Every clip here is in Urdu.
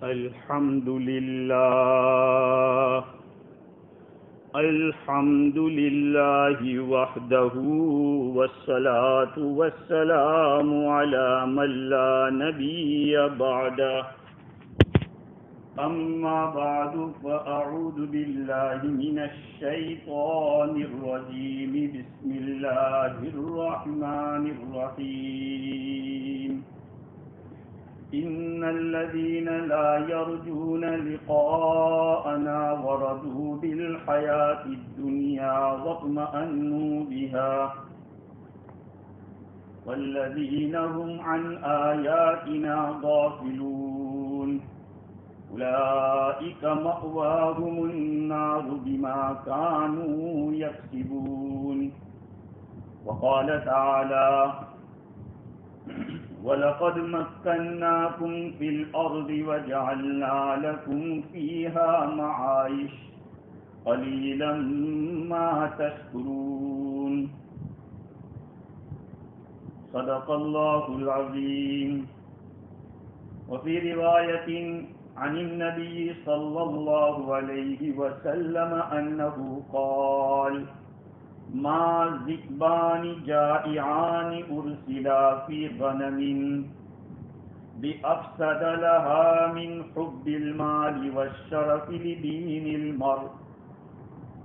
الحمد لله وحده والصلاة والسلام على من لا نبي بعده أما بعد فأعوذ بالله من الشيطان الرجيم بسم الله الرحمن الرحيم إن الذين لا يرجون لقاءنا ورضوا بالحياة الدنيا واطمأنوا بها والذين هم عن آياتنا غافلون أولئك مأواهم النار بما كانوا يكسبون. وقال تعالى وَلَقَدْ مَكَّنَّاكُمْ فِي الْأَرْضِ وَجَعَلْنَا لَكُمْ فِيهَا مَعَايِشَ قَلِيلًا مَا تَشْكُرُونَ. صدق الله العظيم. وفي رواية عن النبي صلى الله عليه وسلم أنه قال ما ذئبان جائعان أرسلا في غنم بأفسد لها من حب المال والشرف لدين المرء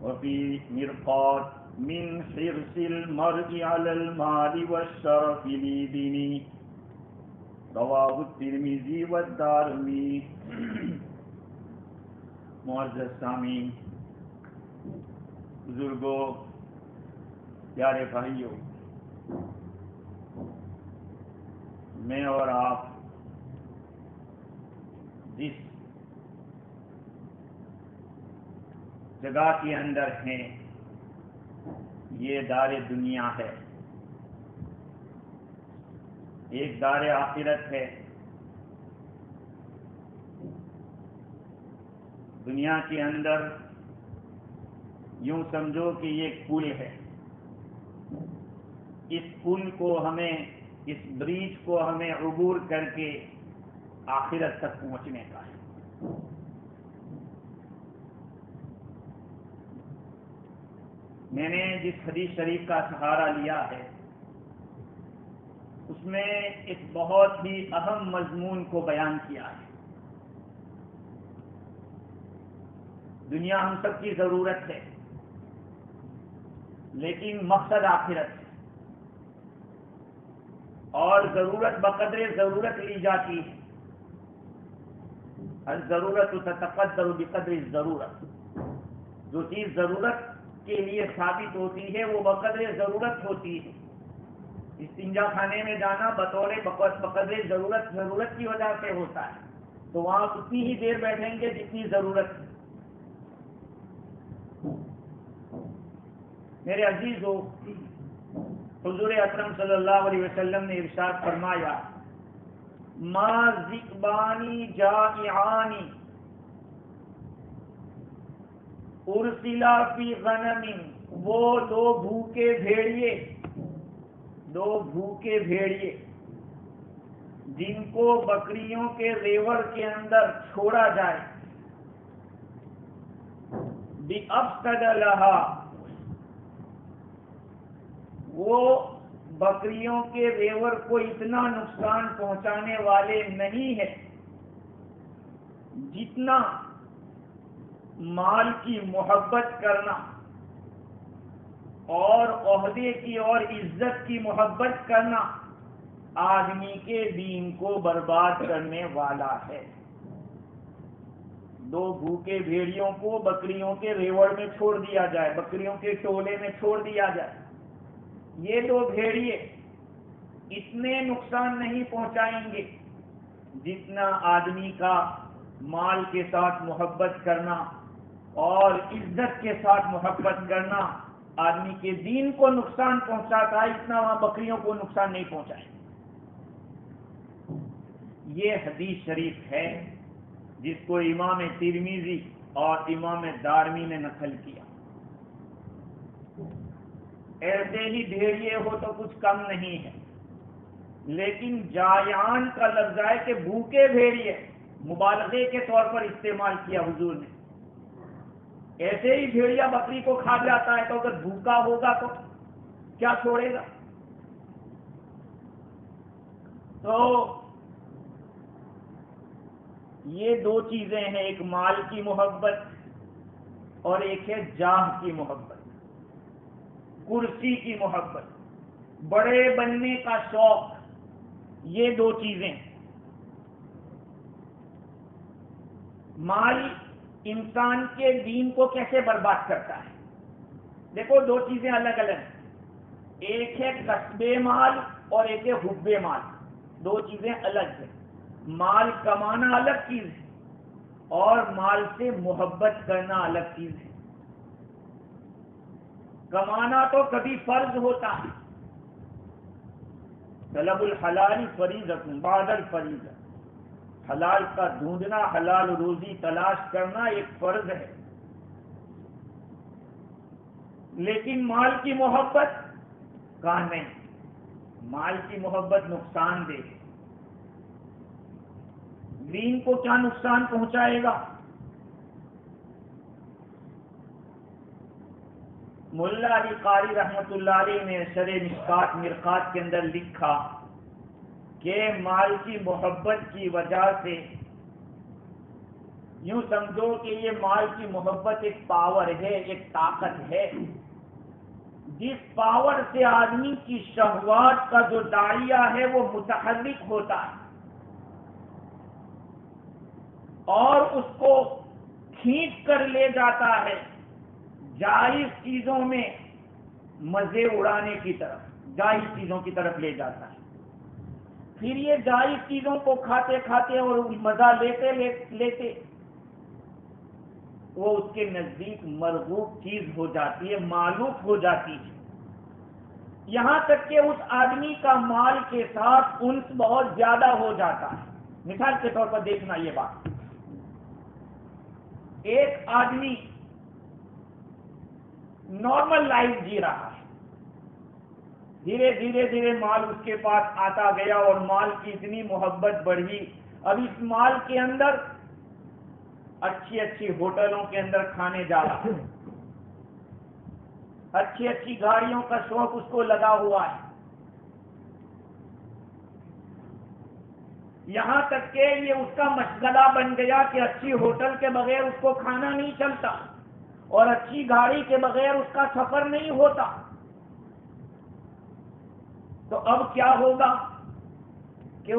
وفي مرقات من حرص المرء على المال والشرف لدينه. رواه الترمذی والدارمی. معزز سامعین، بزرگوں، پیارے بھائیوں، میں اور آپ جس جگہ کے اندر ہیں یہ دار دنیا ہے، ایک دار آخرت ہے. دنیا کے اندر یوں سمجھو کہ یہ ایک پل ہے. اس پل کو ہمیں، اس بریج کو ہمیں عبور کر کے آخرت تک پہنچنے کا ہے. میں نے جس حدیث شریف کا سہارا لیا ہے اس میں ایک بہت ہی اہم مضمون کو بیان کیا ہے. دنیا ہم سب کی ضرورت ہے لیکن مقصد آخرت ہے، اور ضرورت بقدر ضرورت لی جاتی ہے. الضرورت تتقدر بقدر الضرورت. جو چیز ضرورت کے لیے ثابت ہوتی ہے وہ بقدر ضرورت ہوتی ہے. استنجا خانے میں جانا بقدر ضرورت کی وجہ سے ہوتا ہے، تو وہاں اتنی ہی دیر بیٹھیں گے جتنی ضرورت ہے. میرے عزیزو، حضور اکرم صلی اللہ علیہ وسلم نے ارشاد فرمایا ما ذئبانی جائعانی ارسلا فی غنم. وہ دو بھوکے بھیڑیے جن کو بکریوں کے ریوڑ کے اندر چھوڑا جائے، بِأَفْسَدَ لَهَا، وہ بکریوں کے ریوڑ کو اتنا نقصان پہنچانے والے نہیں ہے جتنا مال کی محبت کرنا اور عہدے کی اور عزت کی محبت کرنا آدمی کے دین کو برباد کرنے والا ہے. دو بھوکے بھیڑیوں کو بکریوں کے ریوڑ میں چھوڑ دیا جائے، بکریوں کے ٹولے میں چھوڑ دیا جائے. یہ دو بھیڑیے اتنے نقصان نہیں پہنچائیں گے جتنا آدمی کا مال کے ساتھ محبت کرنا اور عزت کے ساتھ محبت کرنا آدمی کے دین کو نقصان پہنچاتا ہے، اتنا وہاں بکریوں کو نقصان نہیں پہنچائے. یہ حدیث شریف ہے جس کو امام ترمذی اور امام دارمی نے نقل کیا. ایسے ہی بھیڑیے ہو تو کچھ کم نہیں ہے، لیکن جایان کا لفظ ہے کہ بھوکے بھیڑیے، مبالغے کے طور پر استعمال کیا حضور نے. ایسے ہی بھیڑیا بکری کو کھا جاتا ہے تو اگر بھوکا ہوگا تو کیا چھوڑے گا؟ تو یہ دو چیزیں ہیں، ایک مال کی محبت اور ایک ہے جاہ کی محبت، کرسی کی محبت، بڑے بننے کا شوق. یہ دو چیزیں. مال انسان کے دین کو کیسے برباد کرتا ہے؟ دیکھو دو چیزیں الگ الگ ہیں. ایک ہے کسب مال اور ایک ہے حب مال. دو چیزیں الگ ہیں. مال کمانا الگ چیز ہے اور مال سے محبت کرنا الگ چیز ہے. کمانا تو کبھی فرض ہوتا ہے، طلب الحلال فریضۃ بعد الفریضہ، حلال کا ڈھونڈنا، حلال روزی تلاش کرنا ایک فرض ہے. لیکن مال کی محبت کا نہیں. مال کی محبت نقصان دے گی. دین کو کیا نقصان پہنچائے گا؟ ملا علی قاری رحمت اللہ علیہ نے شرح مشکات مرقات کے اندر لکھا کہ مال کی محبت کی وجہ سے یوں سمجھو کہ یہ مال کی محبت ایک پاور ہے، ایک طاقت ہے، جس پاور سے آدمی کی شہوات کا جو دائرہ ہے وہ متحرک ہوتا ہے اور اس کو کھینچ کر لے جاتا ہے جائز چیزوں میں مزے اڑانے کی طرف، جائز چیزوں کی طرف لے جاتا ہے. پھر یہ جائز چیزوں کو کھاتے کھاتے اور مزہ لیتے لیتے وہ اس کے نزدیک مرغوب چیز ہو جاتی ہے، معلوف ہو جاتی ہے. یہاں تک کہ اس آدمی کا مال کے ساتھ انس بہت زیادہ ہو جاتا ہے. مثال کے طور پر دیکھنا یہ بات، ایک آدمی نارمل لائف جی رہا ہے، دھیرے دھیرے مال اس کے پاس آتا گیا اور مال کی اتنی محبت بڑھی. اب اس مال کے اندر اچھی اچھی ہوٹلوں کے اندر کھانے جا رہا ہے، اچھی اچھی گاڑیوں کا شوق اس کو لگا ہوا ہے. یہاں تک کہ یہ اس کا مشغلہ بن گیا کہ اچھی ہوٹل کے بغیر اس کو کھانا نہیں چلتا اور اچھی گاڑی کے بغیر اس کا سفر نہیں ہوتا. تو اب کیا ہوگا کہ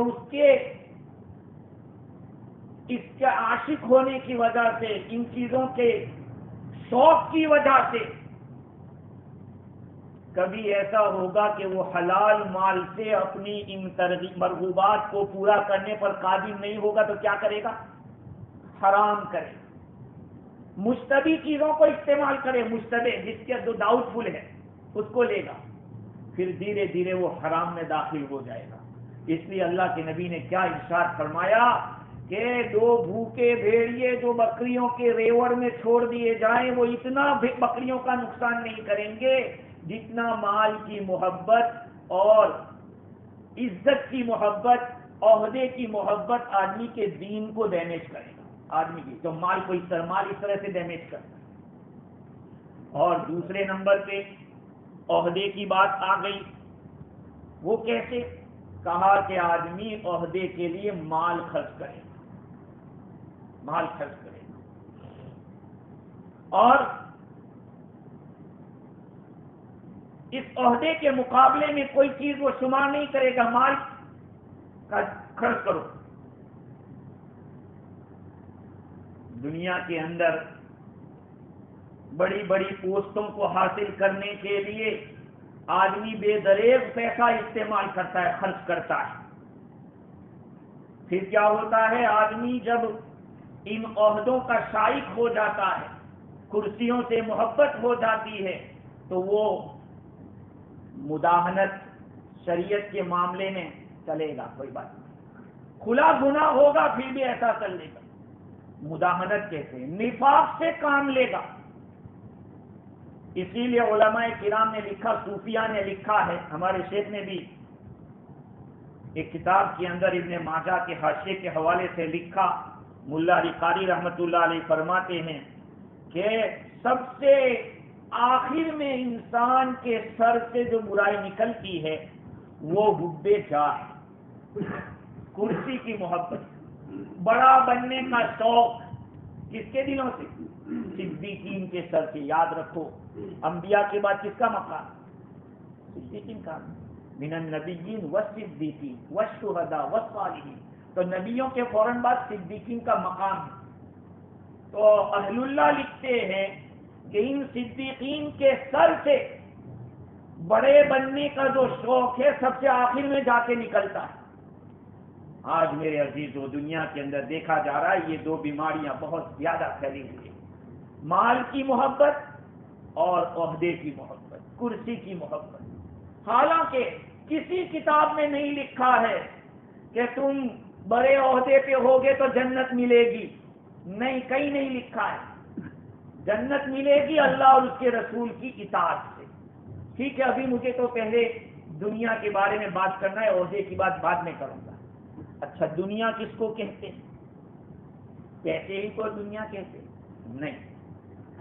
اس کے عاشق ہونے کی وجہ سے، ان چیزوں کے شوق کی وجہ سے کبھی ایسا ہوگا کہ وہ حلال مال سے اپنی ان مرغوبات کو پورا کرنے پر قادر نہیں ہوگا تو کیا کرے گا؟ حرام کرے گا. مشتبہ چیزوں کو استعمال کرے، مشتبہ جس کے جو ڈاؤٹ فل ہے اس کو لے گا، پھر دھیرے دھیرے وہ حرام میں داخل ہو جائے گا. اس لیے اللہ کے نبی نے کیا ارشاد فرمایا کہ دو بھوکے بھیڑیے جو بکریوں کے ریوڑ میں چھوڑ دیے جائیں وہ اتنا بکریوں کا نقصان نہیں کریں گے جتنا مال کی محبت اور عزت کی محبت، عہدے کی محبت آدمی کے دین کو ڈیمیج کرے گا. آدمی کی تو مال اس طرح سے ڈیمیج کرتا ہے. اور دوسرے نمبر پہ عہدے کی بات آ گئی. وہ کیسے؟ کہا کہ آدمی عہدے کے لیے مال خرچ کرے گا، مال خرچ کرے گا اور اس عہدے کے مقابلے میں کوئی چیز وہ شمار نہیں کرے گا، مال کا خرچ کرو. دنیا کے اندر بڑی بڑی پوسٹوں کو حاصل کرنے کے لیے آدمی بے دریغ پیسہ استعمال کرتا ہے، خرچ کرتا ہے. پھر کیا ہوتا ہے؟ آدمی جب ان عہدوں کا شائق ہو جاتا ہے، کرسیوں سے محبت ہو جاتی ہے، تو وہ مداہنت شریعت کے معاملے میں چلے گا، کوئی بات نہیں، کھلا گناہ ہوگا پھر بھی ایسا کر لے گا. مداہنت کہتے ہیں، نفاق سے کام لے گا. اسی لیے علماء کرام نے لکھا، صوفیہ نے لکھا ہے، ہمارے شیخ نے بھی ایک کتاب کے اندر ابن ماجہ کے حاشیے کے حوالے سے لکھا ملا علی قاری رحمت اللہ علیہ فرماتے ہیں کہ سب سے آخر میں انسان کے سر سے جو برائی نکلتی ہے وہ حب جاہ ہے، کرسی کی محبت، بڑا بننے کا شوق کس کے دلوں سے؟ صدیقین کے سر سے۔ یاد رکھو انبیاء کے بعد کس کا مقام؟ صدیقین کا، من النبیین والصدیقین والشہداء والصالحین، تو نبیوں کے فوراً بعد صدیقین کا مقام ہے۔ تو اہل اللہ لکھتے ہیں کہ ان صدیقین کے سر سے بڑے بننے کا جو شوق ہے سب سے آخر میں جا کے نکلتا ہے۔ آج میرے عزیزو دنیا کے اندر دیکھا جا رہا ہے یہ دو بیماریاں بہت زیادہ پھیلی ہوئی ہیں، مال کی محبت اور عہدے کی محبت، کرسی کی محبت۔ حالانکہ کسی کتاب میں نہیں لکھا ہے کہ تم بڑے عہدے پہ ہوگے تو جنت ملے گی، نہیں، کہیں نہیں لکھا ہے۔ جنت ملے گی اللہ اور اس کے رسول کی اطاعت سے۔ ٹھیک ہے، ابھی مجھے تو پہلے دنیا کے بارے میں بات کرنا ہے، عہدے کی بات بعد میں کروں گا۔ اچھا، دنیا کس کو کہتے ہیں؟ پیسے ہی کو دنیا کہتے ہیں؟ نہیں،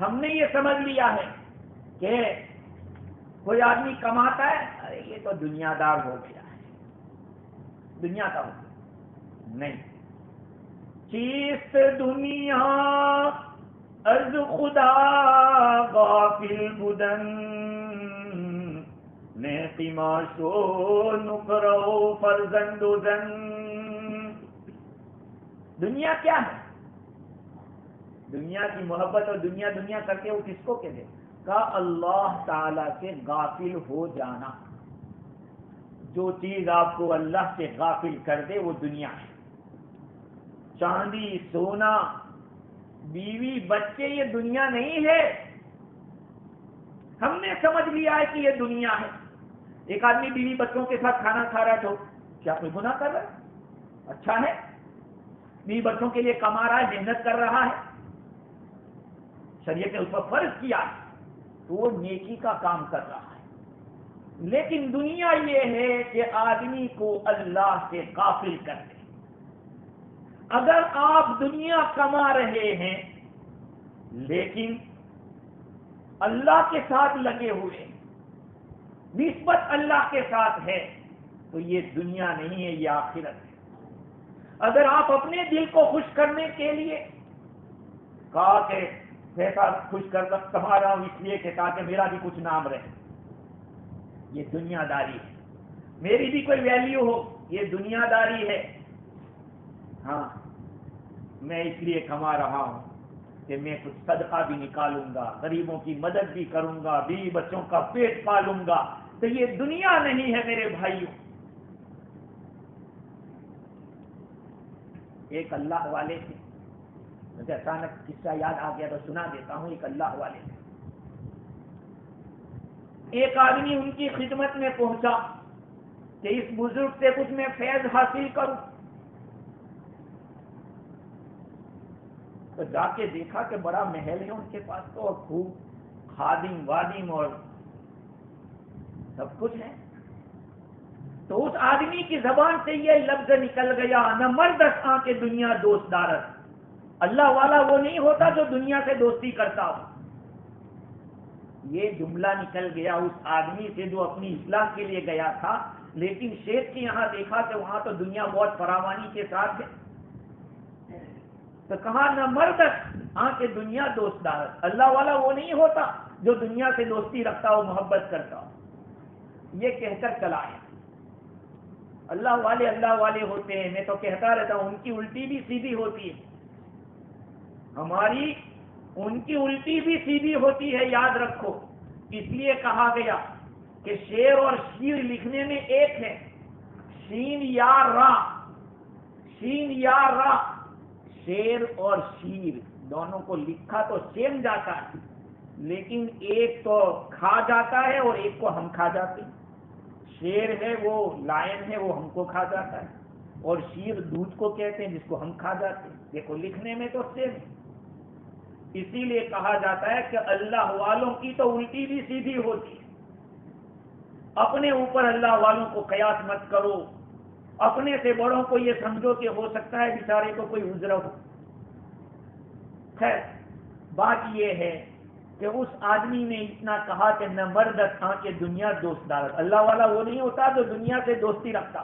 ہم نے یہ سمجھ لیا ہے کہ کوئی آدمی کماتا ہے، ارے یہ تو دنیا دار ہو گیا ہے، دنیا کا ہو گیا۔ نہیں، چیست دنیا از خدا غافل بدن، نیقماش و نقرو فرزند و زن۔ دنیا کیا ہے؟ دنیا کی محبت اور دنیا دنیا کر کے وہ کس کو کہتے؟ کہا اللہ تعالی سے غافل ہو جانا۔ جو چیز آپ کو اللہ سے غافل کر دے وہ دنیا ہے۔ چاندی، سونا، بیوی، بچے، یہ دنیا نہیں ہے۔ ہم نے سمجھ لیا ہے کہ یہ دنیا ہے۔ ایک آدمی بیوی بچوں کے ساتھ کھانا کھا رہا ہے تو کیا کوئی گناہ کر رہا ہے؟ اچھا ہے، بیوی بچوں کے لیے کما رہا ہے، محنت کر رہا ہے، شریعت نے اس پر فرض کیا ہے تو وہ نیکی کا کام کر رہا ہے۔ لیکن دنیا یہ ہے کہ آدمی کو اللہ سے غافل کر دے۔ اگر آپ دنیا کما رہے ہیں لیکن اللہ کے ساتھ لگے ہوئے، نسبت اللہ کے ساتھ ہے، تو یہ دنیا نہیں ہے، یہ آخرت ہے۔ اگر آپ اپنے دل کو خوش کرنے کے لیے کہا کہ پیسہ خوش کر کما رہا ہوں اس لیے کہ تاکہ میرا بھی کچھ نام رہے، یہ دنیا داری ہے، میری بھی کوئی ویلیو ہو، یہ دنیا داری ہے۔ ہاں، میں اس لیے کما رہا ہوں کہ میں کچھ صدقہ بھی نکالوں گا، غریبوں کی مدد بھی کروں گا، بیوی بچوں کا پیٹ پالوں گا، تو یہ دنیا نہیں ہے میرے بھائیوں۔ ایک اللہ والے تھے، مجھے اچانک قصہ یاد آ گیا تو سنا دیتا ہوں۔ ایک اللہ والے تھے، ایک آدمی ان کی خدمت میں پہنچا کہ اس بزرگ سے کچھ میں فیض حاصل کروں، تو جا کے دیکھا کہ بڑا محل ہے ان کے پاس تو، اور خوب خادم وادم اور سب کچھ ہے۔ تو اس آدمی کی زبان سے یہ لفظ نکل گیا، نہ مردس آ کے دنیا دوست دارت۔ اللہ والا وہ نہیں ہوتا جو دنیا سے دوستی کرتا ہو۔ یہ جملہ نکل گیا اس آدمی سے جو اپنی اصلاح کے لیے گیا تھا، لیکن شیخ کے یہاں دیکھا کہ وہاں تو دنیا بہت فراوانی کے ساتھ ہے، تو کہا نہ مردس آ کے دنیا دوست دارت۔ اللہ والا وہ نہیں ہوتا جو دنیا سے دوستی رکھتا ہو، محبت کرتا ہو۔ یہ کہہ کر چلا ہے۔ اللہ والے ہوتے ہیں، میں تو کہتا رہتا ہوں ان کی الٹی بھی سیدھی ہوتی ہے، ہماری ان کی الٹی بھی سیدھی ہوتی ہے، یاد رکھو۔ اس لیے کہا گیا کہ شیر اور شیر لکھنے میں ایک ہے، شین یا را، شین یا را، شیر اور شیر دونوں کو لکھا تو سیم جاتا ہے، لیکن ایک تو کھا جاتا ہے اور ایک کو ہم کھا جاتے ہیں۔ شیر ہے وہ لائن ہے، وہ ہم کو کھا جاتا ہے، اور شیر دودھ کو کہتے ہیں جس کو ہم کھا جاتے ہیں۔ دیکھو لکھنے میں تو سیم ہے۔ اسی لیے کہا جاتا ہے کہ اللہ والوں کی تو الٹی بھی سیدھی ہوتی ہے۔ اپنے اوپر اللہ والوں کو قیاس مت کرو، اپنے سے بڑوں کو یہ سمجھو کہ ہو سکتا ہے بیچارے کو کوئی عذر ہو، خیر بات یہ ہے کہ اس آدمی نے اتنا کہا کہ نہ مرد تھا کہ دنیا دوست دار، اللہ والا وہ نہیں ہوتا جو دنیا سے دوستی رکھتا.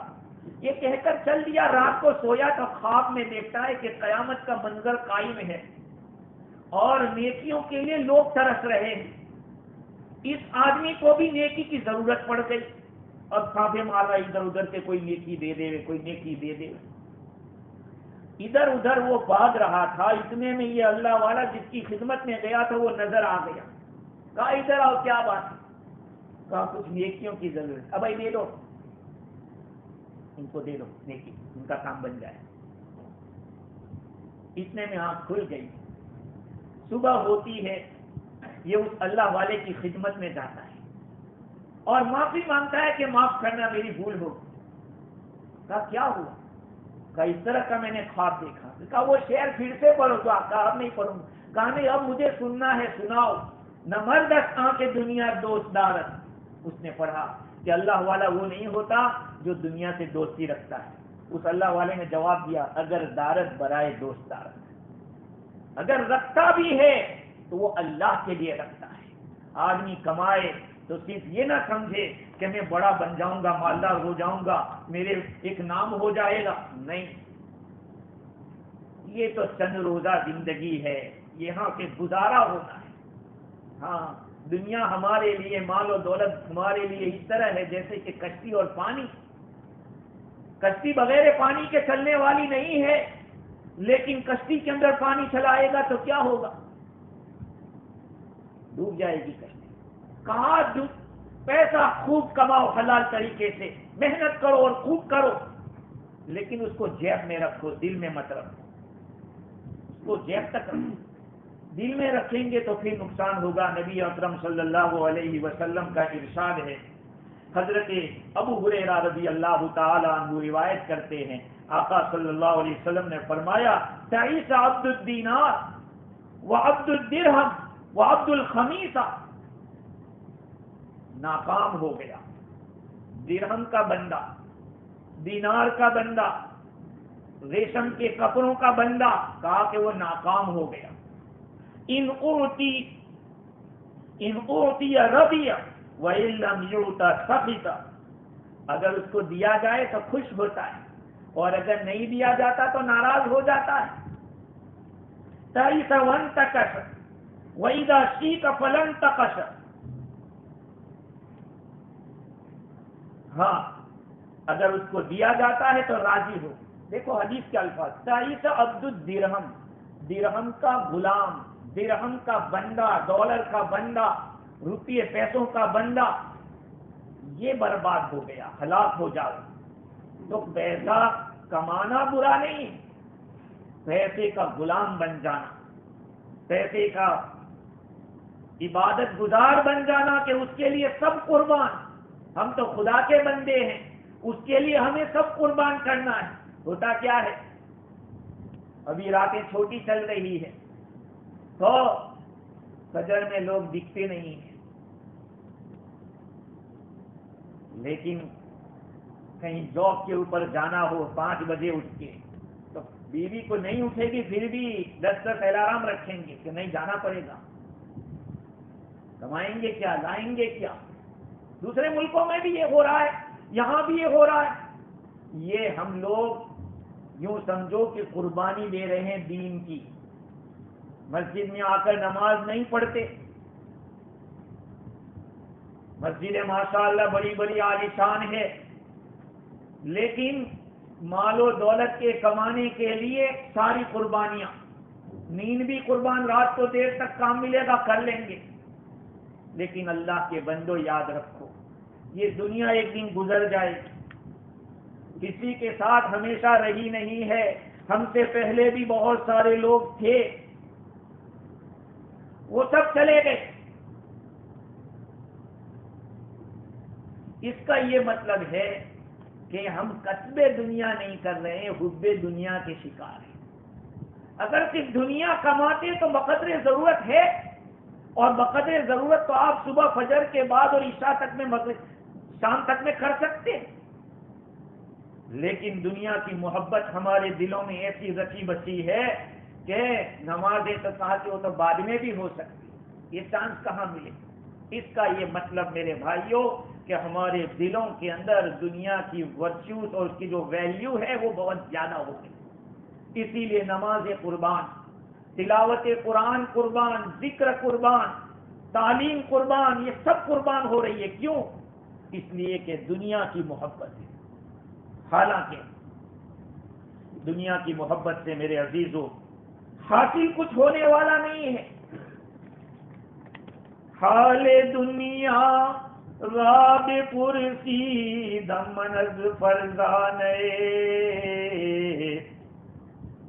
یہ کہہ کر چل دیا. رات کو سویا تو خواب میں دیکھتا ہے کہ قیامت کا منظر قائم ہے اور نیکیوں کے لیے لوگ ترس رہے ہیں. اس آدمی کو بھی نیکی کی ضرورت پڑ گئی. اب کھانپے مار رہا ادھر ادھر کے، کوئی نیکی دے دے کوئی نیکی دے دے. ادھر ادھر وہ بھاگ رہا تھا، اتنے میں یہ اللہ والا جس کی خدمت میں گیا تھا وہ نظر آ گیا. کہا ادھر آؤ، کیا بات ہے؟ کہا کچھ نیکیوں کی ضرورت. اب بھائی دے دو، ان کو دے دو نیکی، ان کا کام بن جائے. اتنے میں آنکھ کھل گئی. صبح ہوتی ہے، یہ اس اللہ والے کی خدمت میں جاتا ہے اور معافی مانگتا ہے کہ معاف کرنا، میری بھول ہو. کہا کیا ہوا؟ کہا اس طرح کا میں نے خواب دیکھا. کہا وہ شعر پھر سے پڑھو. تو اب نہیں پڑھوں گا. کہا نہیں اب مجھے سننا ہے، سناؤ. نہ مردست آنکھ دنیا دوست دارت. اس نے پڑھا کہ اللہ والا وہ نہیں ہوتا جو دنیا سے دوستی رکھتا ہے. اس اللہ والے نے جواب دیا اگر دارت برائے دوست دارت، اگر رکھتا بھی ہے تو وہ اللہ کے لیے رکھتا ہے. آدمی کمائے تو صرف یہ نہ سمجھے کہ میں بڑا بن جاؤں گا، مالدار ہو جاؤں گا، میرے ایک نام ہو جائے گا. نہیں، یہ تو چند روزہ زندگی ہے، یہاں سے گزارا ہونا ہے. ہاں دنیا ہمارے لیے، مال و دولت ہمارے لیے اس طرح ہے جیسے کہ کشتی اور پانی. کشتی بغیر پانی کے چلنے والی نہیں ہے، لیکن کشتی کے اندر پانی چلائے گا تو کیا ہوگا؟ ڈوب جائے گی کشتی. کہاں پیسہ خوب کماؤ حلال طریقے سے، محنت کرو اور خوب کرو، لیکن اس کو جیب میں رکھو، دل میں مت رکھو. اس کو جیب تک رکھو، دل میں رکھیں گے تو پھر نقصان ہوگا. نبی اکرم صلی اللہ علیہ وسلم کا ارشاد ہے. حضرت ابو ہریرہ رضی اللہ تعالی عنہ روایت کرتے ہیں، آقا صلی اللہ علیہ وسلم نے فرمایا تعیس عبد الدینار وعبد الدرہم وعبد الخمیسہ. ناکام ہو گیا درہم کا بندہ، دینار کا بندہ، ریشم کے کپڑوں کا بندہ. کہا کہ وہ ناکام ہو گیا. ان اعطی رضی وَإِن لَّمْ يُعْطَ سَخِطَ. اگر اس کو دیا جائے تو خوش ہوتا ہے اور اگر نہیں دیا جاتا تو ناراض ہو جاتا ہے. تَعِسَ وَانْتَكَسَ وَإِذَا شِيكَ فَلَانْتَقَشَ. ہاں اگر اس کو دیا جاتا ہے تو راضی ہو. دیکھو حدیث کے الفاظ، تعیس عبد الدرہم، درہم کا غلام، درہم کا بندہ، ڈالر کا بندہ، روپیے پیسوں کا بندہ. یہ برباد ہو گیا، ہلاک ہو جاؤ. تو پیسہ کمانا برا نہیں، پیسے کا غلام بن جانا، پیسے کا عبادت گزار بن جانا کہ اس کے لیے سب قربان. ہم تو خدا کے بندے ہیں، اس کے لیے ہمیں سب قربان کرنا ہے. ہوتا کیا ہے، ابھی راتیں چھوٹی چل رہی ہے تو فجر میں لوگ دکھتے نہیں ہیں، لیکن کہیں جاب کے اوپر جانا ہو 5 بجے اٹھ کے تو بیوی کو نہیں اٹھے گی، پھر بھی 10 الارم رکھیں گے کہ نہیں جانا پڑے گا. کمائیں گے کیا، لائیں گے کیا. دوسرے ملکوں میں بھی یہ ہو رہا ہے، یہاں بھی یہ ہو رہا ہے. یہ ہم لوگ یوں سمجھو کہ قربانی دے رہے ہیں دین کی. مسجد میں آ کر نماز نہیں پڑھتے، مسجدیں ماشاءاللہ بڑی بڑی عالیشان ہے، لیکن مال و دولت کے کمانے کے لیے ساری قربانیاں، نیند بھی قربان، رات کو دیر تک کام ملے گا کر لیں گے. لیکن اللہ کے بندو یاد رکھو یہ دنیا ایک دن گزر جائے گی، کسی کے ساتھ ہمیشہ رہی نہیں ہے. ہم سے پہلے بھی بہت سارے لوگ تھے، وہ سب چلے گئے. اس کا یہ مطلب ہے کہ ہم کسب دنیا نہیں کر رہے ہیں، حب دنیا کے شکار ہیں. اگر صرف دنیا کماتے تو بقدر ضرورت ہے، اور بقدر ضرورت تو آپ صبح فجر کے بعد اور عشاء تک میں شام تک میں کر سکتے. لیکن دنیا کی محبت ہمارے دلوں میں ایسی رچی بسی ہے کہ نمازیں تو چاہتے ہو تو بعد میں بھی ہو سکتی، یہ چانس کہاں ملے؟ اس کا یہ مطلب میرے بھائیوں کہ ہمارے دلوں کے اندر دنیا کی ورچوز اور اس کی جو ویلیو ہے وہ بہت زیادہ ہو گئی، اسی لیے نماز قربان، تلاوت قرآن قربان، ذکر قربان، تعلیم قربان، یہ سب قربان ہو رہی ہے۔ کیوں؟ اس لیے کہ دنیا کی محبت ہے۔ حالانکہ دنیا کی محبت سے میرے عزیزوں حاصل کچھ ہونے والا نہیں ہے۔ حال دنیا راب پرسی دمن از فرزانے،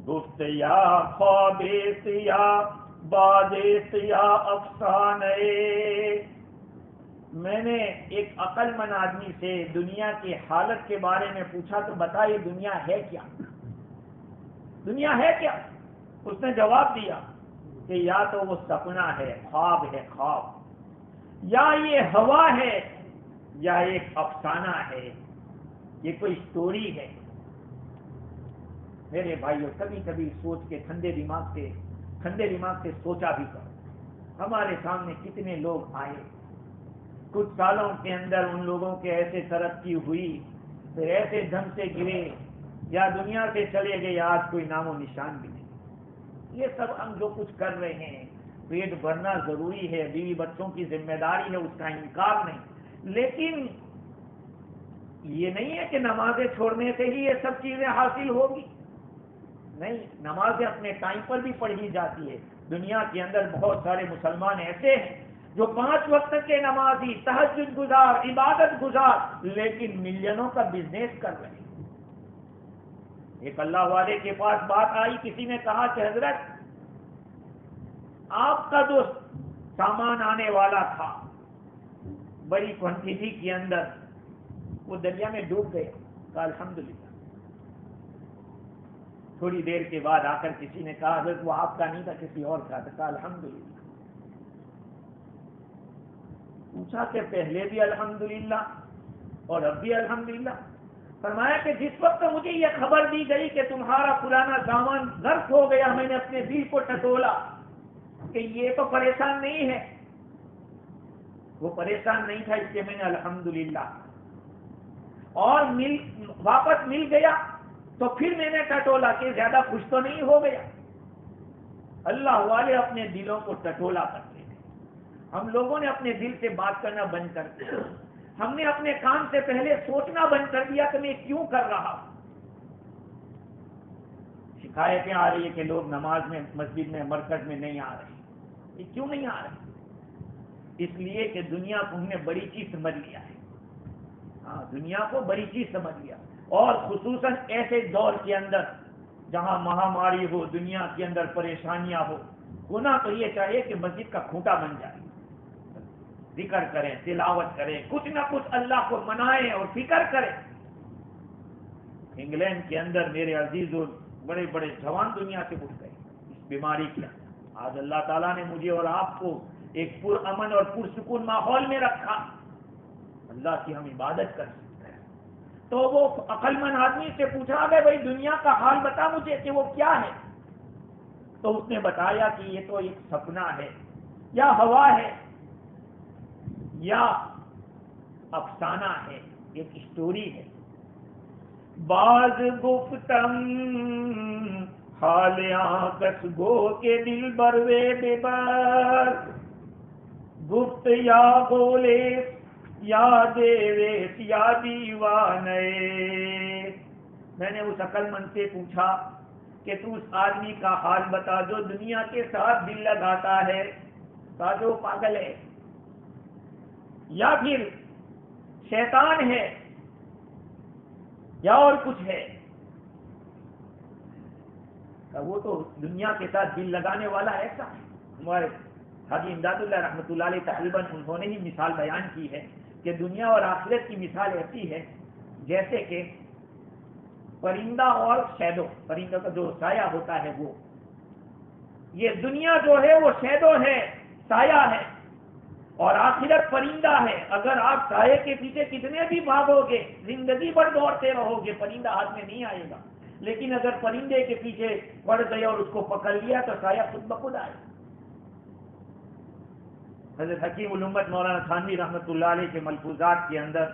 گفت یا خواب یا باد یا افسانے۔ میں نے ایک عقل مند آدمی سے دنیا کی حالت کے بارے میں پوچھا تو بتائیے دنیا ہے کیا؟ دنیا ہے کیا؟ اس نے جواب دیا کہ یا تو وہ سپنا ہے، خواب ہے، خواب، یا یہ ہوا ہے، یا ایک افسانہ ہے، یہ کوئی سٹوری ہے۔ میرے بھائیوں کبھی کبھی سوچ کے ٹھنڈے دماغ سے سوچا بھی کرو، ہمارے سامنے کتنے لوگ آئے، کچھ سالوں کے اندر ان لوگوں کے ایسے ترقی ہوئی، پھر ایسے دھم سے گرے یا دنیا سے چلے گئے، آج کوئی نام و نشان بھی نہیں۔ یہ سب ہم جو کچھ کر رہے ہیں، پیٹ بھرنا ضروری ہے، بیوی بچوں کی ذمہ داری ہے، اس کا انکار نہیں، لیکن یہ نہیں ہے کہ نمازیں چھوڑنے سے ہی یہ سب چیزیں حاصل ہوگی۔ نہیں، نمازیں اپنے ٹائم پر بھی پڑھی جاتی ہے۔ دنیا کے اندر بہت سارے مسلمان ایسے ہیں جو 5 وقت کے نمازی، تہجد گزار، عبادت گزار، لیکن ملینوں کا بزنس کر رہے ہیں۔ ایک اللہ والے کے پاس بات آئی، کسی نے کہا کہ حضرت آپ کا جو سامان آنے والا تھا بڑی کوانٹٹی کے اندر، وہ دریا میں ڈوب گیا۔ کہا الحمدللہ۔ تھوڑی دیر کے بعد آ کر کسی نے کہا حضرت وہ آپ کا نہیں تھا، کسی اور کا تھا۔ کہا الحمدللہ۔ پوچھا کہ پہلے بھی الحمدللہ اور اب بھی الحمدللہ؟ فرمایا کہ جس وقت مجھے یہ خبر دی گئی کہ تمہارا پرانا سامان غرق ہو گیا، میں نے اپنے دل کو ٹٹولا کہ یہ تو پریشان نہیں ہے، وہ پریشان نہیں تھا، اس لیے میں نے الحمدللہ، اور واپس مل گیا تو پھر میں نے ٹٹولا کہ زیادہ خوش تو نہیں ہو گیا۔ اللہ والے اپنے دلوں کو ٹٹولا کرتے ہیں۔ ہم لوگوں نے اپنے دل سے بات کرنا بند کر دیا، ہم نے اپنے کام سے پہلے سوچنا بند کر دیا کہ میں کیوں کر رہا ہوں۔ شکایتیں آ رہی ہے کہ لوگ نماز میں، مسجد میں، مرکز میں نہیں آ رہے۔ یہ کیوں نہیں آ رہے؟ اس لیے کہ دنیا کو ہم نے بڑی چیز سمجھ لیا ہے۔ ہاں، دنیا کو بڑی چیز سمجھ لیا، اور خصوصاً ایسے دور کے اندر جہاں مہاماری ہو، دنیا کے اندر پریشانیاں ہونا تو یہ چاہیے کہ مسجد کا کھوٹا بن جائے، ذکر کریں، تلاوت کریں، کچھ نہ کچھ اللہ کو منائیں اور فکر کریں۔ انگلینڈ کے اندر میرے عزیزوں بڑے بڑے جوان دنیا سے اٹھ گئے اس بیماری کے اندر۔ آج اللہ تعالیٰ نے مجھے اور آپ کو ایک پرامن اور پرسکون ماحول میں رکھا، اللہ کی ہم عبادت کر سکتے ہیں۔ تو وہ عقل مند آدمی سے پوچھا کہ بھائی دنیا کا حال بتا مجھے کہ وہ کیا ہے؟ تو اس نے بتایا کہ یہ تو ایک سپنا ہے، یا ہوا ہے، یا افسانہ ہے، ایک اسٹوری ہے۔ باز گفتم حال آکس گو کے دل بروے بے بر، گفت یا بولے یا دیویس یا دیوانے۔ میں نے اس عقل مند سے پوچھا کہ تو اس آدمی کا حال بتا جو دنیا کے ساتھ دل لگاتا ہے، کہا جو پاگل ہے، یا پھر شیطان ہے، یا اور کچھ ہے؟ وہ تو دنیا کے ساتھ دل لگانے والا ایسا ہے۔ ہمارے حاجی امداد اللہ رحمۃ اللہ علیہ تقریباً انہوں نے ہی مثال بیان کی ہے کہ دنیا اور آخرت کی مثال ایسی ہے جیسے کہ پرندہ اور شیڈو، پرندہ کا جو سایہ ہوتا ہے وہ، یہ دنیا جو ہے وہ شیڈو ہے، سایہ ہے، اور آخرت پرندہ ہے۔ اگر آپ سائے کے پیچھے کتنے بھی بھاگو گے، زندگی بھر دوڑتے رہو گے، پرندہ ہاتھ میں نہیں آئے گا۔ لیکن اگر پرندے کے پیچھے پڑ گئے اور اس کو پکڑ لیا تو سایہ خود بخود آئے. حضرت حکیم الامت مولانا تھانوی رحمۃ اللہ علیہ کے ملفوظات کے اندر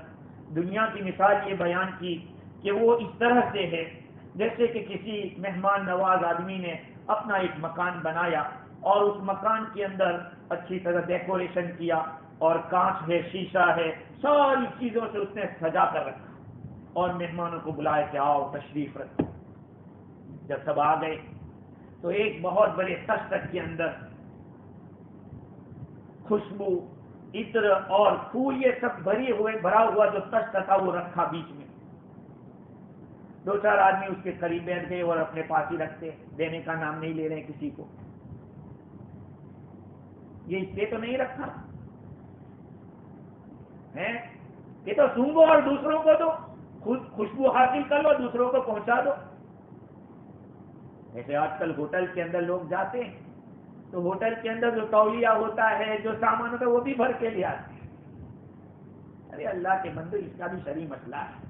دنیا کی مثال یہ بیان کی کہ وہ اس طرح سے ہے جیسے کہ کسی مہمان نواز آدمی نے اپنا ایک مکان بنایا اور اس مکان کے اندر اچھی طرح ڈیکوریشن کیا اور کانچ ہے، شیشہ ہے، ساری چیزوں سے اس نے سجا کر رکھا اور مہمانوں کو بلایا کہ آؤ تشریف رکھو. جب سب آ گئے تو ایک بہت بڑے تشت کے اندر خوشبو، عطر اور پھول یہ سب بھرا ہوا جو تشت تھا وہ رکھا بیچ میں. دو چار آدمی اس کے قریب بیٹھ گئے اور اپنے پاس ہی رکھتے، دینے کا نام نہیں لے رہے کسی کو. یہ اس لیے تو نہیں رکھا ہے کہ تو سونگو اور دوسروں کو دو، خود خوشبو حاصل کر لو، دوسروں کو پہنچا دو. ایسے آج کل ہوٹل کے اندر لوگ جاتے ہیں تو ہوٹل کے اندر جو تولیہ ہوتا ہے، جو سامان ہوتا ہے، وہ بھی بھر کے لے آتے ہیں. ارے اللہ کے بندو، اس کا بھی شرعی مسئلہ ہے،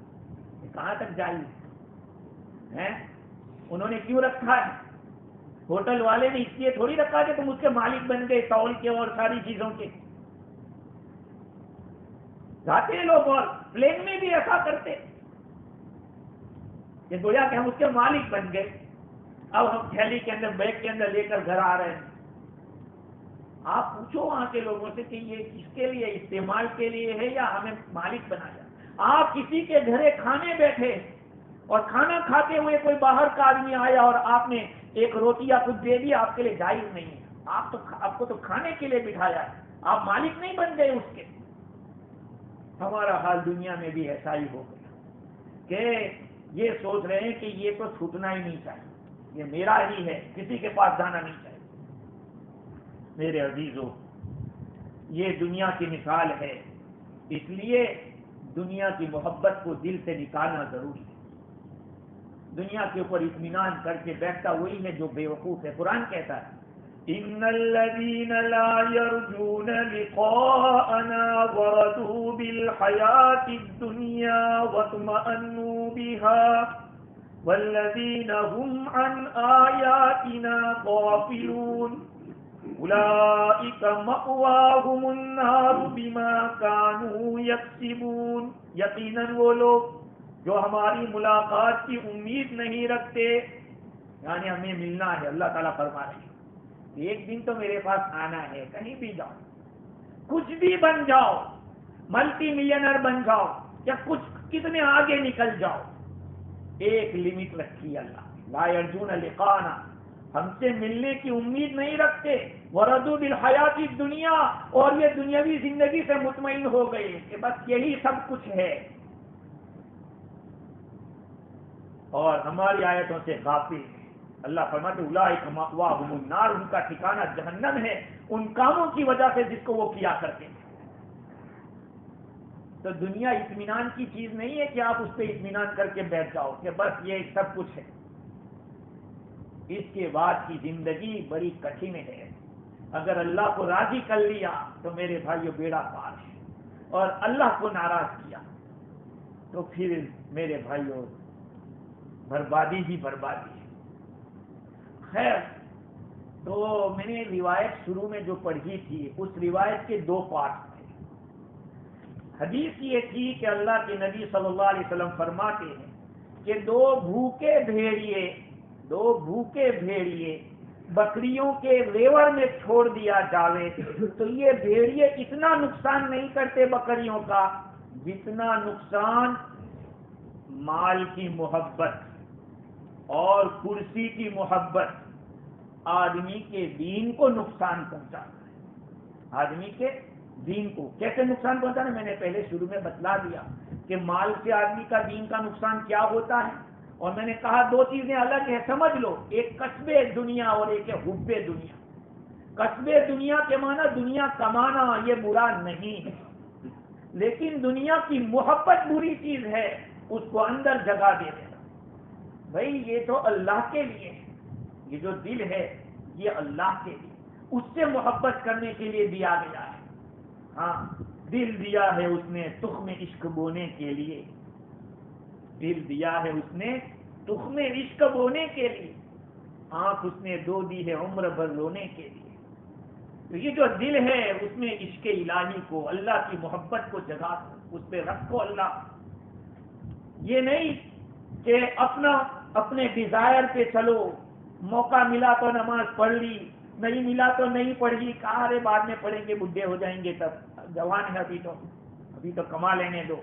یہ کہاں تک جائز ہے؟ انہوں نے کیوں رکھا ہے؟ ہوٹل والے نے اس لیے تھوڑی رکھا کہ تم اس کے مالک بن گئے تول کے اور ساری چیزوں کے. جاتے ہیں لوگ اور پلین میں بھی ایسا کرتے کہ گویا کہ ہم اس کے مالک بن گئے، اب ہم تھیلی کے اندر، بیگ کے اندر لے کر گھر آ رہے ہیں. آپ پوچھو وہاں کے لوگوں سے کہ یہ کس کے لیے، استعمال کے لیے ہے یا ہمیں مالک بنایا؟ آپ کسی کے گھر کھانے بیٹھے اور کھانا کھاتے ہوئے کوئی باہر کا آدمی آیا اور آپ نے ایک روٹی یا کچھ دے دیا، آپ کے لیے جائز نہیں ہے. آپ کو تو کھانے کے لیے بٹھایا ہے، آپ مالک نہیں بن گئے اس کے. ہمارا حال دنیا میں بھی ایسا ہی ہو گیا کہ یہ سوچ رہے ہیں کہ یہ تو چھوٹنا ہی نہیں چاہیے، یہ میرا ہی ہے، کسی کے پاس جانا نہیں چاہیے. میرے عزیزو، یہ دنیا کی مثال ہے، اس لیے دنیا کی محبت کو دل سے نکالنا ضروری ہے. دنیا کے اوپر اطمینان کر کے بیٹھتا وہی ہے جو بے وقوف ہے. قرآن کہتا ہے ان الذين لا يرجون لقاءنا ورضوا بالحياة الدنيا واطمأنوا بها والذين هم عن آياتنا غافلون اولئك مأواهم النار بما كانوا يكسبون. یقیناً وہ لوگ جو ہماری ملاقات کی امید نہیں رکھتے، یعنی ہمیں ملنا ہے. اللہ تعالیٰ فرما رہے ہیں ایک دن تو میرے پاس آنا ہے، کہیں بھی جاؤ، کچھ بھی بن جاؤ، ملٹی ملینر بن جاؤ یا کچھ کتنے آگے نکل جاؤ، ایک لمٹ رکھی اللہ. لا یرجون لقاءنا، ہم سے ملنے کی امید نہیں رکھتے. ورضوا بالحیات الدنیا، اور یہ دنیاوی زندگی سے مطمئن ہو گئے کہ بس یہی سب کچھ ہے، اور ہماری آیتوں سے غافل. اللہ فرماتے اولئک مأواہم النار، ان کا ٹھکانہ جہنم ہے ان کاموں کی وجہ سے جس کو وہ کیا کرتے ہیں. تو دنیا اطمینان کی چیز نہیں ہے کہ آپ اس پہ اطمینان کر کے بیٹھ جاؤ کہ بس یہ سب کچھ ہے. اس کے بعد کی زندگی بڑی کٹھن ہے. اگر اللہ کو راضی کر لیا تو میرے بھائیو بیڑا پار ہے، اور اللہ کو ناراض کیا تو پھر میرے بھائیو بربادی ہی بربادی ہے. خیر، تو میں نے روایت شروع میں جو پڑھی تھی اس روایت کے دو پارٹ تھے. حدیث یہ تھی کہ اللہ کے نبی صلی اللہ علیہ وسلم فرماتے ہیں کہ دو بھوکے بھیڑیے بکریوں کے ریوڑ میں چھوڑ دیا جاوے تو یہ بھیڑیے اتنا نقصان نہیں کرتے بکریوں کا جتنا نقصان مال کی محبت اور کرسی کی محبت آدمی کے دین کو نقصان پہنچاتا ہے. آدمی کے دین کو کیسے نقصان پہنچانا، میں نے پہلے شروع میں بتلا دیا کہ مال سے آدمی کا دین کا نقصان کیا ہوتا ہے. اور میں نے کہا دو چیزیں الگ ہیں، سمجھ لو، ایک کسب دنیا اور ایک ہے حب دنیا. کسب دنیا کے معنی دنیا کمانا، یہ برا نہیں ہے، لیکن دنیا کی محبت بری چیز ہے، اس کو اندر جگہ دے دینا. بھائی یہ تو اللہ کے لیے ہے، یہ جو دل ہے یہ اللہ کے لیے، اس سے محبت کرنے کے لیے دیا گیا ہے. ہاں، دل دیا ہے اس نے تخم عشق بونے کے لیے، دل دیا ہے اس نے تخم عشق بونے کے لیے، آنکھ اس نے دو دی ہے عمر بھر رونے کے لیے۔ تو یہ جو دل ہے اس میں عشق الہی کو، اللہ کی محبت کو جگا دو، اس پہ رکھو اللہ۔ یہ نہیں کہ اپنے ڈیزائر پہ چلو، موقع ملا تو نماز پڑھ لی، نہیں ملا تو نہیں پڑھی، کہا ارے بعد میں پڑھیں گے، بڈھے ہو جائیں گے، تب جوان ہے ابھی تو کما لینے دو۔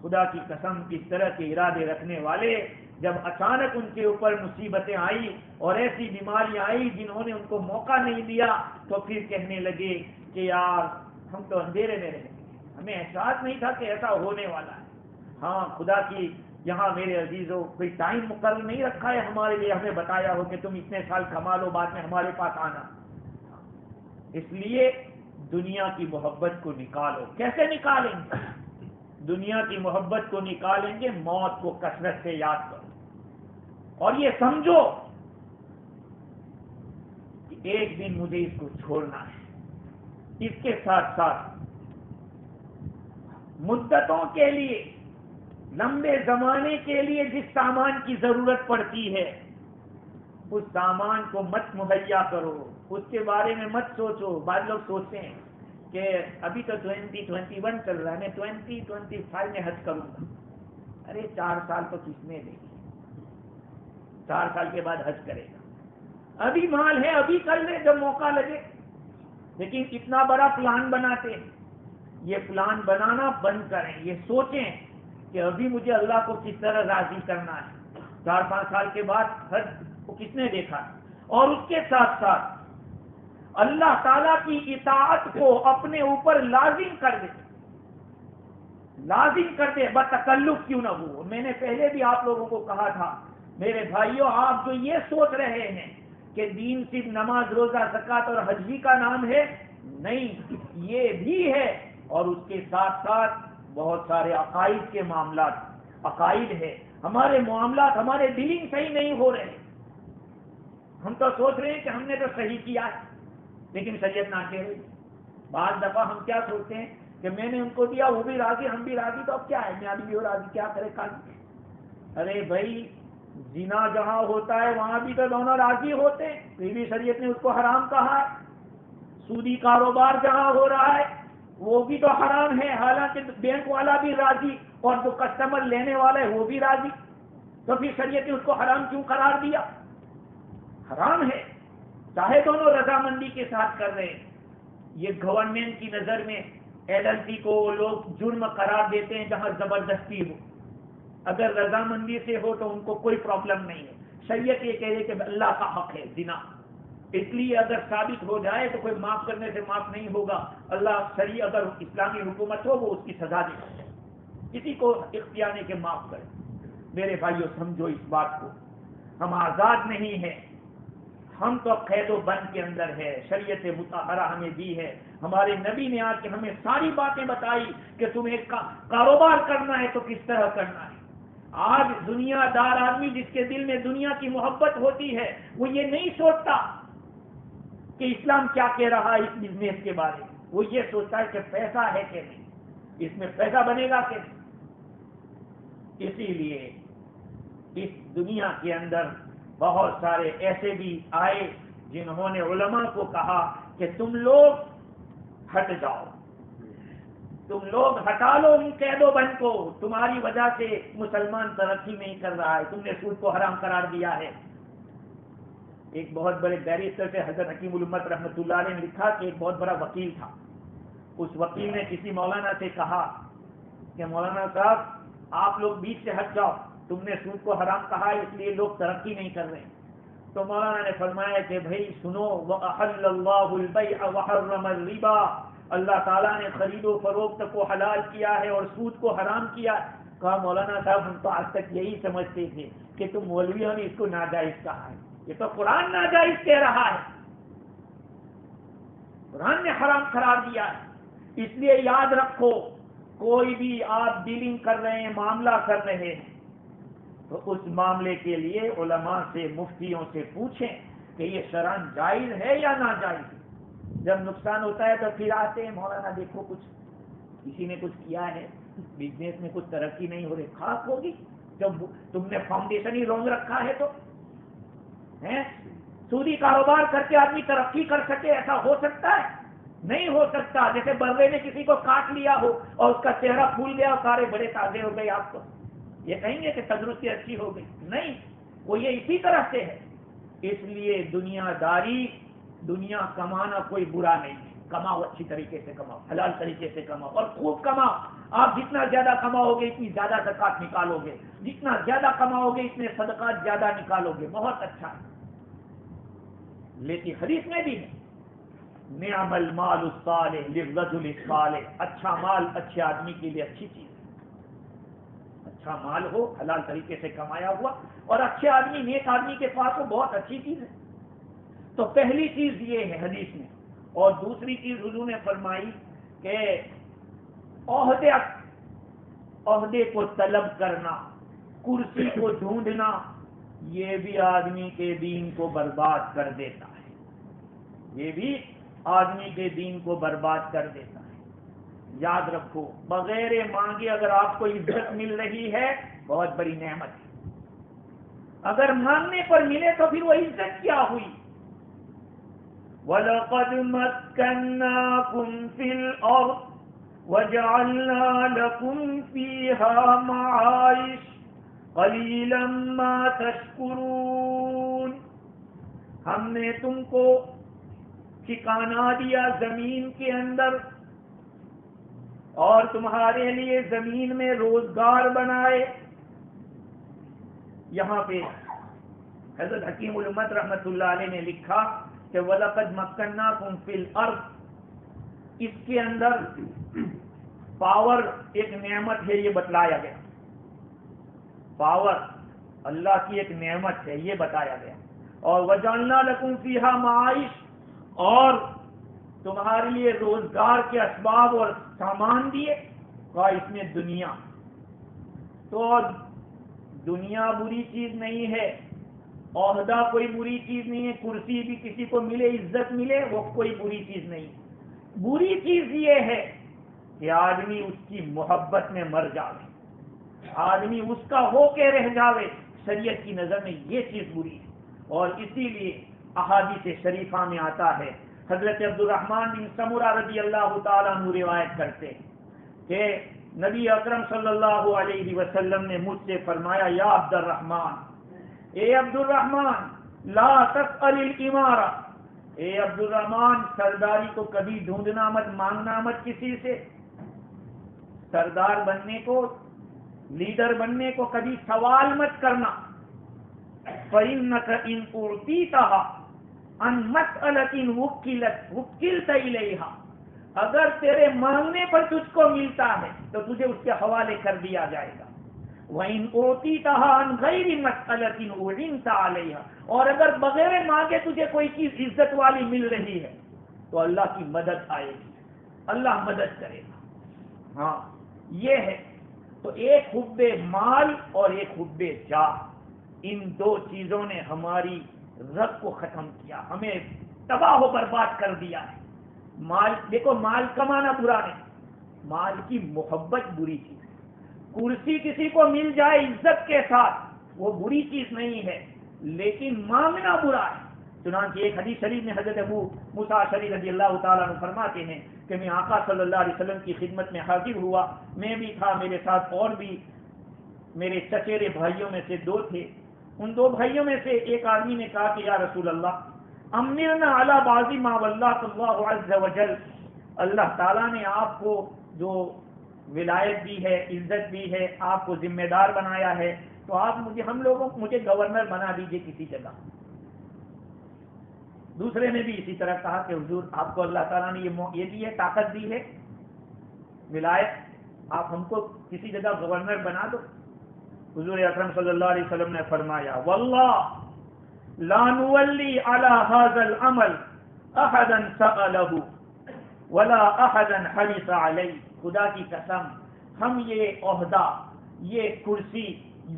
خدا کی قسم، اس طرح کے ارادے رکھنے والے جب اچانک ان کے اوپر مصیبتیں آئی اور ایسی بیماریاں آئی جنہوں نے ان کو موقع نہیں دیا، تو پھر کہنے لگے کہ یار ہم تو اندھیرے میں رہ گئے، ہمیں احساس نہیں تھا کہ ایسا ہونے والا ہے۔ ہاں، خدا کی یہاں میرے عزیزوں کوئی ٹائم مقرر نہیں رکھا ہے ہمارے لیے، ہمیں بتایا ہو کہ تم اتنے سال کما لو، بعد میں ہمارے پاس آنا۔ اس لیے دنیا کی محبت کو نکالو۔ کیسے نکالیں گے؟ دنیا کی محبت کو نکالیں گے، موت کو کثرت سے یاد کرو، اور یہ سمجھو کہ ایک دن مجھے اس کو چھوڑنا ہے۔ اس کے ساتھ ساتھ مدتوں کے لیے، لمبے زمانے کے لیے جس سامان کی ضرورت پڑتی ہے اس سامان کو مت مہیا کرو، اس کے بارے میں مت سوچو۔ بعض لوگ سوچتے ہیں کہ ابھی تو 2021 چل رہا ہے، میں 2025 میں حج کروں گا۔ ارے 4 سال تو کس نے دے گی؟ 4 سال کے بعد حج کرے گا۔ ابھی مال ہے، ابھی کر لے جب موقع لگے۔ لیکن اتنا بڑا پلان بناتے ہیں، یہ پلان بنانا بند کریں، یہ سوچیں کہ ابھی مجھے اللہ کو کس طرح راضی کرنا ہے۔ 4-5 سال کے بعد حج کو کس نے دیکھا؟ اور اس کے ساتھ ساتھ اللہ تعالیٰ کی اطاعت کو اپنے اوپر لازم کر دے، لازم کر دے، بتکلف کیوں نہ ہو۔ میں نے پہلے بھی آپ لوگوں کو کہا تھا، میرے بھائیوں، آپ جو یہ سوچ رہے ہیں کہ دین صرف نماز، روزہ، زکوٰۃ اور حج ہی کا نام ہے، نہیں، یہ بھی ہے، اور اس کے ساتھ ساتھ بہت سارے عقائد کے معاملات، عقائد ہے۔ ہمارے معاملات، ہمارے ڈیلنگ صحیح نہیں ہو رہے، ہم تو سوچ رہے ہیں کہ ہم نے تو صحیح کیا ہے، لیکن شریعت نہ کہہ رہی۔ بعض دفعہ ہم کیا سوچتے ہیں کہ میں نے ان کو دیا، وہ بھی راضی، ہم بھی راضی، تو اب کیا ہے، میں بھی راضی، کیا کرے قاضی؟ ارے بھائی، زنا جہاں ہوتا ہے وہاں بھی تو دونوں راضی ہوتے ہیں، پھر بھی شریعت نے اس کو حرام کہا ہے۔ سودی کاروبار جہاں ہو رہا ہے وہ بھی تو حرام ہے، حالانکہ بینک والا بھی راضی اور جو کسٹمر لینے والا ہے وہ بھی راضی، تو پھر شریعت نے اس کو حرام کیوں قرار دیا؟ حرام ہے، چاہے دونوں رضامندی کے ساتھ کر رہے ہیں۔ یہ گورنمنٹ کی نظر میں LLC کو لوگ جرم قرار دیتے ہیں جہاں زبردستی ہو، اگر رضامندی سے ہو تو ان کو کوئی پرابلم نہیں ہے۔ شریعت یہ کہہ رہے کہ اللہ کا حق ہے زنا، اس لیے اگر ثابت ہو جائے تو کوئی معاف کرنے سے معاف نہیں ہوگا۔ اللہ شریع اگر اسلامی حکومت ہو وہ اس کی سزا دے، کسی کو اختیار نہیں کہ معاف کرے۔ میرے بھائیوں، سمجھو اس بات کو، ہم آزاد نہیں ہیں، ہم تو قید و بند کے اندر ہے۔ شریعت مطہرہ ہمیں دی ہے، ہمارے نبی نے آ کے ہمیں ساری باتیں بتائی کہ تمہیں کاروبار کرنا ہے تو کس طرح کرنا ہے۔ آج دنیا دار آدمی جس کے دل میں دنیا کی محبت ہوتی ہے وہ یہ نہیں سوچتا کہ اسلام کیا کہہ رہا ہے اس بزنس کے بارے میں، وہ یہ سوچتا ہے کہ پیسہ ہے کہ نہیں، اس میں پیسہ بنے گا کہ نہیں۔ اسی لیے اس دنیا کے اندر بہت سارے ایسے بھی آئے جنہوں نے علماء کو کہا کہ تم لوگ ہٹ جاؤ، تم لوگ ہٹا لو ان قید و بند کو، تمہاری وجہ سے مسلمان ترقی نہیں کر رہا ہے، تم نے سود کو حرام قرار دیا ہے۔ ایک بہت بڑے بیرسٹر سے حضرت حکیم الامت رحمۃ اللہ علیہ نے لکھا کہ ایک بہت بڑا وکیل تھا، اس وکیل نے کسی مولانا سے کہا کہ مولانا صاحب آپ لوگ بیچ سے ہٹ جاؤ، تم نے سود کو حرام کہا ہے اس لیے لوگ ترقی نہیں کر رہے۔ تو مولانا نے فرمایا کہ بھائی سنو، وَأَحَلَّ اللَّهُ الْبَيْعَ وَحَرَّمَ الرِّبَا، اللہ تعالیٰ نے خرید و فروخت کو حلال کیا ہے اور سود کو حرام کیا ہے۔ کہا مولانا صاحب ہم تو آج تک یہی سمجھتے تھے کہ تم مولویوں نے اس کو ناجائز کہا ہے، یہ تو قرآن ناجائز کہہ رہا ہے، قرآن نے حرام قرار دیا ہے۔ اس لیے یاد رکھو، کوئی بھی آپ ڈیلنگ کر رہے ہیں، معاملہ کر رہے ہیں، تو اس معاملے کے لیے علماء سے، مفتیوں سے پوچھیں کہ یہ شرعاً جائز ہے یا ناجائز ہے۔ جب نقصان ہوتا ہے تو پھر آتے ہیں، مولانا دیکھو کچھ کسی نے کچھ کیا ہے، بزنس میں کچھ ترقی نہیں ہو رہی، خاک ہوگی جب تم نے فاؤنڈیشن ہی رونگ رکھا ہے تو ہیں؟ سودی کاروبار کر کے آدمی ترقی کر سکے، ایسا ہو سکتا ہے؟ نہیں ہو سکتا۔ جیسے برے نے کسی کو کاٹ لیا ہو اور اس کا چہرہ پھول گیا اور سارے بڑے تازے ہو گئے، آپ کو یہ کہیں گے کہ تندرستی اچھی ہو گئی؟ نہیں، وہ یہ اسی طرح سے ہے۔ اس لیے دنیا داری، دنیا کمانا کوئی برا نہیں ہے، کماؤ، اچھی طریقے سے کماؤ، حلال طریقے سے کماؤ اور خوب کماؤ۔ آپ جتنا زیادہ کماؤ گے اتنی زیادہ زکات نکالو گے، جتنا زیادہ کماؤ گے اتنے صدقات زیادہ نکالو گے، بہت اچھا ہے۔ لیکن حدیث میں بھی ہے نعم المال الصالح للرجل الصالح، اچھا مال اچھے آدمی کے لیے اچھی چیز ہے۔ اچھا مال ہو، حلال طریقے سے کمایا ہوا اور اچھے آدمی، نیک آدمی کے پاس ہو، بہت اچھی چیز ہے۔ تو پہلی چیز یہ ہے حدیث میں۔ اور دوسری چیز حضور نے فرمائی کہ عہدے کو طلب کرنا، کرسی کو ڈھونڈنا، یہ بھی آدمی کے دین کو برباد کر دیتا ہے، یہ بھی آدمی کے دین کو برباد کر دیتا ہے۔ یاد رکھو، بغیر مانگے اگر آپ کو عزت مل رہی ہے بہت بڑی نعمت ہے، اگر مانگنے پر ملے تو پھر وہ عزت کیا ہوئی؟ وَلَقَدْ مَكَّنَّاكُمْ فِي الْأَرْضِ وَجَعَلْنَا لَكُمْ فِيهَا مَعَائِشَ قَلِيلًا مَا تَشْكُرُونَ۔ ہم نے تم کو ٹھکانہ دیا زمین کے اندر اور تمہارے لیے زمین میں روزگار بنائے۔ یہاں پہ حضرت حکیم الامت رحمت اللہ علیہ نے لکھا کہ وَلَقَدْ مَكَّنَّاكُمْ فِي الْأَرْضِ، اس کے اندر پاور ایک نعمت ہے، یہ بتلایا گیا۔ پاور اللہ کی ایک نعمت ہے، یہ بتایا گیا۔ اور وَجَعَلْنَا لَكُمْ فِيهَا مَعَائِشَ، اور تمہارے لیے روزگار کے اسباب اور سامان دیے، کہا اس میں دنیا۔ تو دنیا بری چیز نہیں ہے، عہدہ کوئی بری چیز نہیں ہے، کرسی بھی کسی کو ملے، عزت ملے، وہ کوئی بری چیز نہیں۔ بری چیز یہ ہے کہ آدمی اس کی محبت میں مر جاوے، آدمی اس کا ہو کے رہ جاوے، شریعت کی نظر میں یہ چیز بری ہے۔ اور اسی لیے احادیث شریفہ میں آتا ہے، حضرت عبد الرحمن بن سمرہ رضی اللہ تعالیٰ عنہ روایت کرتے کہ نبی اکرم صلی اللہ علیہ وسلم نے مجھ سے فرمایا، یا عبد الرحمن، اے عبد الرحمن، لا تسأل الامارہ، اے عبد الرحمن سرداری کو کبھی ڈھونڈنا مت، مانگنا مت کسی سے، سردار بننے کو، لیڈر بننے کو کبھی سوال مت کرنا۔ فَإِنَّكَ إِنْ أُعْطِيتَهَا عَنْ مَسْأَلَةٍ وُكِّلْتَ إِلَيْهَا، اگر تیرے مانگنے پر تجھ کو ملتا ہے تو تجھے اس کے حوالے کر دیا جائے گا۔ وَإِنْ أُعْطِيتَهَا عَنْ غَيْرِ مَسْأَلَةٍ أُعِنْتَ عَلَيْهَا، اور اگر بغیر مانگے تجھے کوئی چیز عزت والی مل رہی ہے تو اللہ کی مدد آئے گی، اللہ مدد کرے گا۔ ہاں یہ ہے۔ تو ایک حب مال اور ایک حب جاہ، ان دو چیزوں نے ہماری رگ کو ختم کیا، ہمیں تباہ و برباد کر دیا ہے۔ مال، دیکھو مال کمانا برا نہیں، مال کی محبت بری چیز ہے۔ کرسی کسی کو مل جائے عزت کے ساتھ وہ بری چیز نہیں ہے، لیکن مانگنا برا ہے۔ چنانچہ ایک حدیث شریف میں حضرت ابو موسیٰ اشعری رضی اللہ تعالیٰ عنہ فرماتے ہیں کہ میں آقا صلی اللہ علیہ وسلم کی خدمت میں حاضر ہوا، میں بھی تھا، میرے ساتھ اور بھی میرے چچیرے بھائیوں میں سے دو تھے۔ ان دو بھائیوں میں سے ایک آدمی نے کہا کہ یا رسول اللہ، امرنا علی بعض ما ولّاہ اللہ عز وجل، اللہ تعالیٰ نے آپ کو جو ولایت دی ہے، عزت دی ہے، آپ کو ذمہ دار بنایا ہے، تو آپ مجھے گورنر بنا دیجئے کسی جگہ۔ دوسرے نے بھی اسی طرح کہا کہ حضور آپ کو اللہ تعالیٰ نے یہ دی ہے، طاقت دی ہے، ولایت، آپ ہم کو کسی جگہ گورنر بنا دو۔ حضور اکرم صلی اللہ علیہ وسلم نے فرمایا، واللہ لا نولی علی ھذا العمل احدا سألہ ولا احدا حرص علیہ، خدا کی قسم ہم یہ عہدہ، یہ کرسی،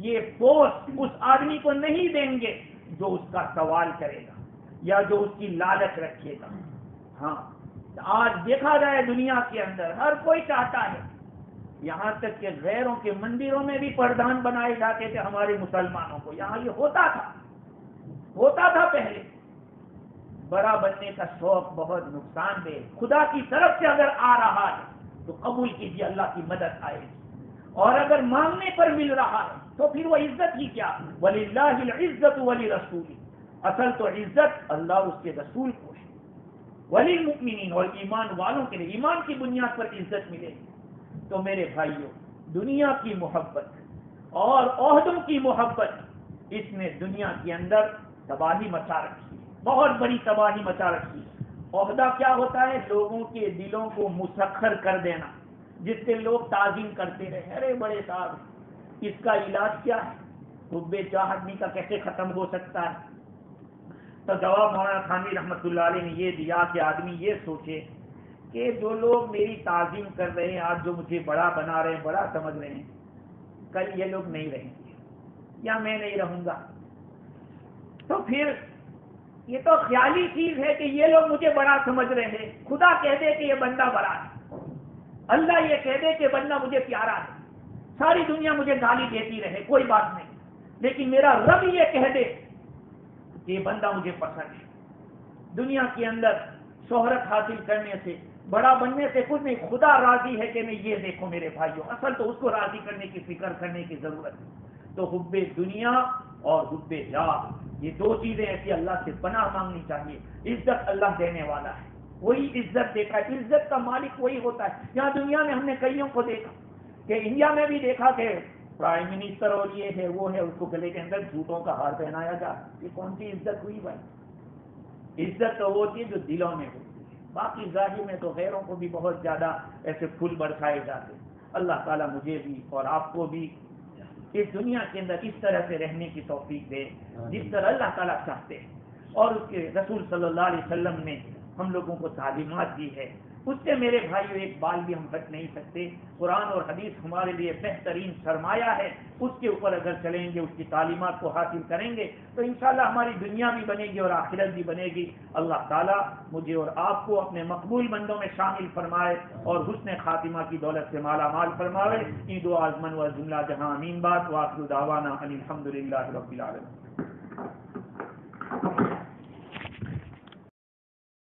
یہ پوسٹ اس آدمی کو نہیں دیں گے جو اس کا سوال کرے گا یا جو اس کی لالچ رکھے گا۔ ہاں آج دیکھا جائے دنیا کے اندر ہر کوئی چاہتا ہے یہاں تک کہ غیروں کے مندروں میں بھی پردھان بنائے جاتے تھے ہمارے مسلمانوں کو. یہاں یہ ہوتا تھا پہلے. بڑا بننے کا شوق بہت نقصان دہ. خدا کی طرف سے اگر آ رہا ہے تو قبول کیجیے, اللہ کی مدد آئے گی. اور اگر مانگنے پر مل رہا ہے تو پھر وہ عزت ہی کیا. وَلِلَّهِ الْعِزَّةُ وَلِرَسُولِهِ, اصل تو عزت اللہ اور اس کے رسول کو ہے. وَلِلْمُؤْمِنِينَ, اور ایمان والوں کے لیے ایمان کی بنیاد پر عزت ملے گی. تو میرے بھائیوں, دنیا کی محبت اور عہدوں کی محبت, اس نے دنیا کے اندر تباہی مچا رکھی, بہت بڑی تباہی مچا رکھی. عہدہ کیا ہوتا ہے؟ لوگوں کے دلوں کو مسخر کر دینا, جس سے لوگ تعظیم کرتے رہے. ارے بڑے صاحب, اس کا علاج کیا ہے؟ حب چاہ آدمی کا کیسے ختم ہو سکتا ہے؟ تو جواب مولانا تھانوی رحمۃ اللہ علیہ نے یہ دیا کہ آدمی یہ سوچے کہ جو لوگ میری تعظیم کر رہے ہیں, آج جو مجھے بڑا بنا رہے ہیں, بڑا سمجھ رہے ہیں, کل یہ لوگ نہیں رہیں گے یا میں نہیں رہوں گا. تو پھر یہ تو خیالی چیز ہے کہ یہ لوگ مجھے بڑا سمجھ رہے ہیں. خدا کہہ دے کہ یہ بندہ بڑا ہے, اللہ یہ کہہ دے کہ بندہ مجھے پیارا ہے, ساری دنیا مجھے گالی دیتی رہے, کوئی بات نہیں, لیکن میرا رب یہ کہہ دے کہ یہ بندہ مجھے پسند ہے. دنیا کے اندر شہرت حاصل کرنے سے, بڑا بننے سے کچھ نہیں. خدا راضی ہے کہ نہیں, یہ دیکھو میرے بھائیوں, اصل تو اس کو راضی کرنے کی فکر کرنے کی ضرورت ہے. تو حب دنیا اور حب جاہ, یہ دو چیزیں ایسی اللہ سے پناہ مانگنی چاہیے. عزت اللہ دینے والا ہے, وہی عزت دیتا ہے, عزت کا مالک وہی ہوتا ہے. یہاں دنیا میں ہم نے کئیوں کو دیکھا, کہ انڈیا میں بھی دیکھا کہ پرائم منسٹر اور یہ ہے وہ ہے, اس کو گلے کے اندر جوتوں کا ہار پہنایا جا. یہ کون سی عزت ہوئی بھائی؟ عزت تو وہ ہوتی ہے جو دلوں میں ہوتی ہے, باقی ظاہر میں تو غیروں کو بھی بہت زیادہ ایسے پھول برسائے جاتے. اللہ تعالیٰ مجھے بھی اور آپ کو بھی اس دنیا کے اندر اس طرح سے رہنے کی توفیق دے جس طرح اللہ تعالیٰ چاہتے ہیں, اور اس کے رسول صلی اللہ علیہ وسلم نے ہم لوگوں کو تعلیمات دی ہے. اس سے میرے بھائیوں ایک بال بھی ہم ہٹ نہیں سکتے. قرآن اور حدیث ہمارے لیے بہترین سرمایہ ہے, اس کے اوپر اگر چلیں گے, اس کی تعلیمات کو حاصل کریں گے تو انشاءاللہ ہماری دنیا بھی بنے گی اور آخرت بھی بنے گی. اللہ تعالیٰ مجھے اور آپ کو اپنے مقبول بندوں میں شامل فرمائے اور حسن خاتمہ کی دولت سے مالا مال فرمائے. عید و آزمن و جملہ جہاں امین بات. وآخر دعوانا ان الحمد للہ رب العالمین.